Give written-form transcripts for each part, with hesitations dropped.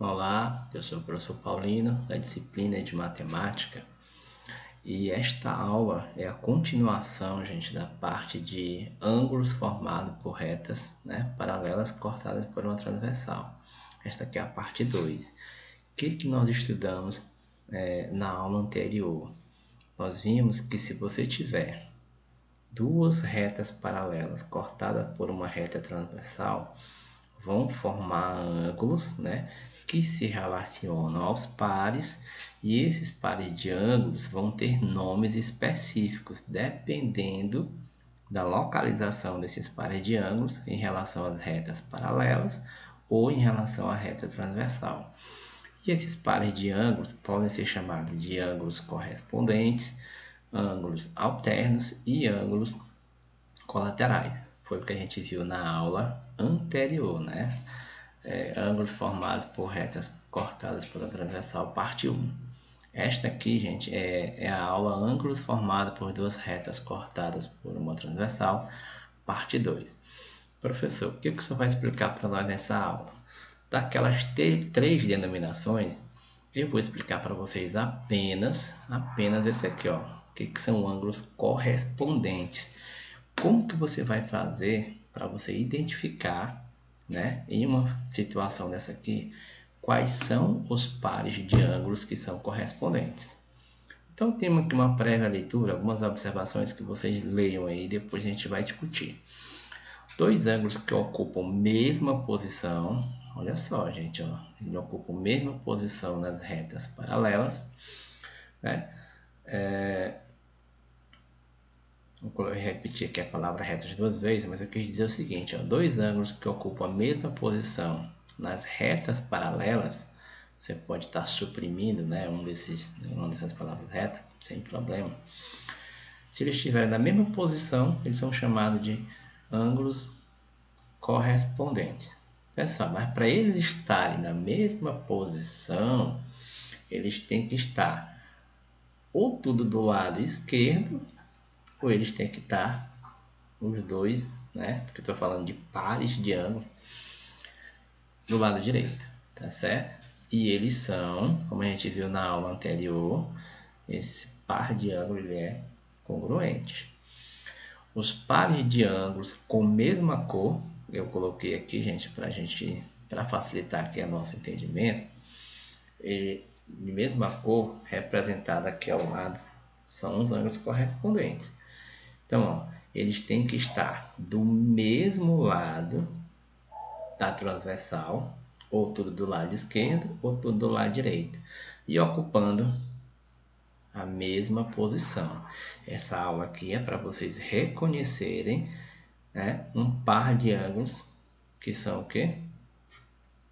Olá, eu sou o professor Paulino, da disciplina de Matemática, e esta aula é a continuação, gente, da parte de ângulos formados por retas, né, paralelas cortadas por uma transversal. Esta aqui é a parte 2. O que nós estudamos na aula anterior? Nós vimos que se você tiver duas retas paralelas cortadas por uma reta transversal, vão formar ângulos, né, que se relacionam aos pares, e esses pares de ângulos vão ter nomes específicos dependendo da localização desses pares de ângulos em relação às retas paralelas ou em relação à reta transversal. E esses pares de ângulos podem ser chamados de ângulos correspondentes, ângulos alternos e ângulos colaterais. Foi o que a gente viu na aula anterior, né? Ângulos formados por retas cortadas pela transversal, parte 1. Esta aqui, gente, é a aula ângulos formados por duas retas cortadas por uma transversal, parte 2. Professor, o que o senhor vai explicar para nós nessa aula? Daquelas três denominações, eu vou explicar para vocês apenas esse aqui, ó. O que são ângulos correspondentes? Como que você vai fazer para você identificar, né, em uma situação dessa aqui, quais são os pares de ângulos que são correspondentes? Então, temos aqui uma prévia leitura, algumas observações que vocês leiam aí e depois a gente vai discutir. Dois ângulos que ocupam mesma posição, olha só, gente, ó, eles ocupam mesma posição nas retas paralelas, né? Vou repetir aqui a palavra retas duas vezes, mas eu quis dizer o seguinte, ó, dois ângulos que ocupam a mesma posição nas retas paralelas, você pode estar suprimindo, né, uma dessas palavras retas, sem problema. Se eles estiverem na mesma posição, eles são chamados de ângulos correspondentes. Pessoal, mas para eles estarem na mesma posição, eles têm que estar ou tudo do lado esquerdo, ou eles têm que estar os dois, né? Porque eu estou falando de pares de ângulo do lado direito, tá certo? E eles são, como a gente viu na aula anterior, esse par de ângulos ele é congruente. Os pares de ângulos com mesma cor, eu coloquei aqui, gente, para facilitar aqui o nosso entendimento, e de mesma cor representada aqui ao lado são os ângulos correspondentes. Então, ó, eles têm que estar do mesmo lado da transversal, ou tudo do lado esquerdo, ou tudo do lado direito, e ocupando a mesma posição. Essa aula aqui é para vocês reconhecerem, né, um par de ângulos que são o quê?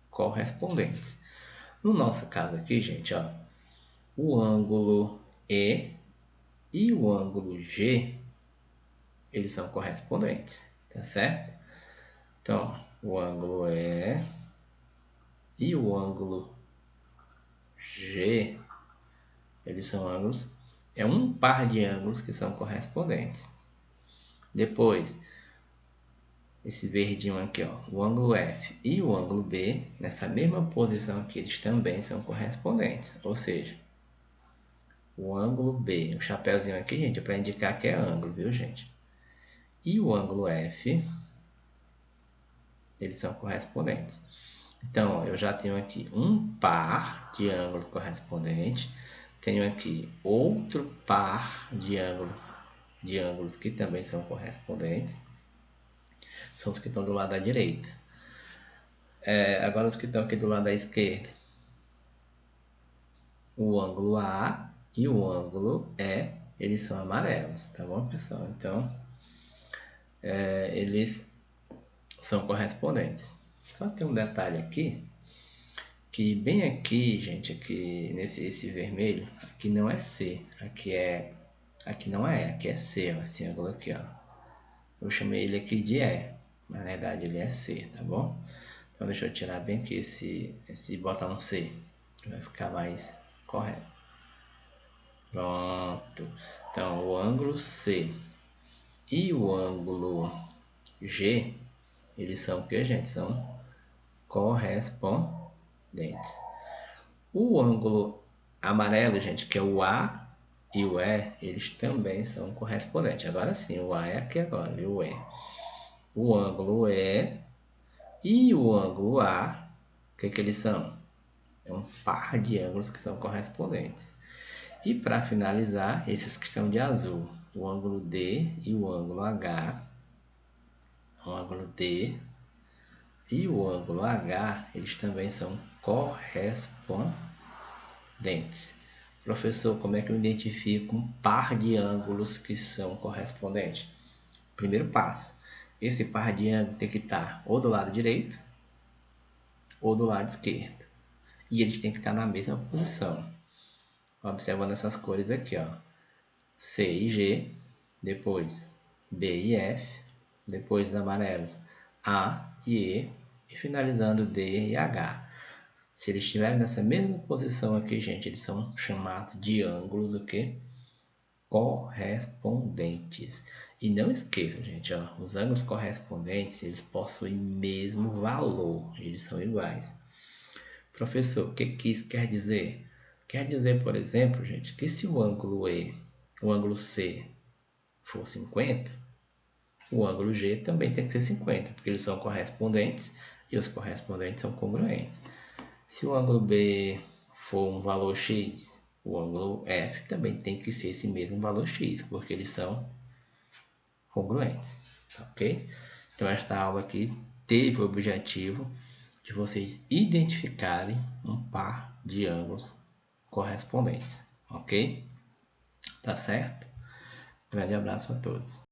Correspondentes. No nosso caso aqui, gente, ó, o ângulo E e o ângulo G, eles são correspondentes, tá certo? Então, o ângulo E e o ângulo G, eles são ângulos, é um par de ângulos que são correspondentes. Depois, esse verdinho aqui, ó, o ângulo F e o ângulo B, nessa mesma posição aqui, eles também são correspondentes. Ou seja, o ângulo B, o chapéuzinho aqui, gente, é para indicar que é ângulo, viu, gente? E o ângulo F, eles são correspondentes. Então, ó, eu já tenho aqui um par de ângulo correspondente, tenho aqui outro par de ângulos que também são correspondentes, são os que estão do lado da direita. Agora os que estão aqui do lado da esquerda, o ângulo A e o ângulo E, eles são amarelos, tá bom, pessoal? Então, eles são correspondentes. Só tem um detalhe aqui, que bem aqui, gente, aqui esse vermelho, aqui não é C, aqui não é E, aqui é C, ó, esse ângulo aqui, ó. Eu chamei ele aqui de E, mas na verdade ele é C, tá bom? Então deixa eu tirar bem aqui esse botar um C, vai ficar mais correto. Pronto. Então o ângulo C e o ângulo G, eles são o que, gente? São correspondentes. correspondentes. O ângulo amarelo, gente, que é o A e o E, eles também são correspondentes. Agora sim, o A é aqui agora, e o E. O ângulo E e o ângulo A, o que eles são? É um par de ângulos que são correspondentes. E para finalizar, esses que são de azul, o ângulo D e o ângulo H, o ângulo D e o ângulo H, eles também são correspondentes. Professor, como é que eu identifico um par de ângulos que são correspondentes? Primeiro passo, esse par de ângulos tem que estar ou do lado direito ou do lado esquerdo. E eles têm que estar na mesma posição. Observando essas cores aqui, ó. C e G, depois B e F, depois os amarelos A e E finalizando D e H. Se eles estiverem nessa mesma posição aqui, gente, eles são chamados de ângulos o quê? Correspondentes. E não esqueçam, gente, ó, os ângulos correspondentes, eles possuem mesmo valor, eles são iguais. Professor, o que isso quer dizer? Quer dizer, por exemplo, gente, que se o ângulo o ângulo C for 50, o ângulo G também tem que ser 50, porque eles são correspondentes e os correspondentes são congruentes. Se o ângulo B for um valor x, o ângulo F também tem que ser esse mesmo valor x, porque eles são congruentes, tá ok? Então esta aula aqui teve o objetivo de vocês identificarem um par de ângulos correspondentes, ok? Tá certo? Grande abraço a todos.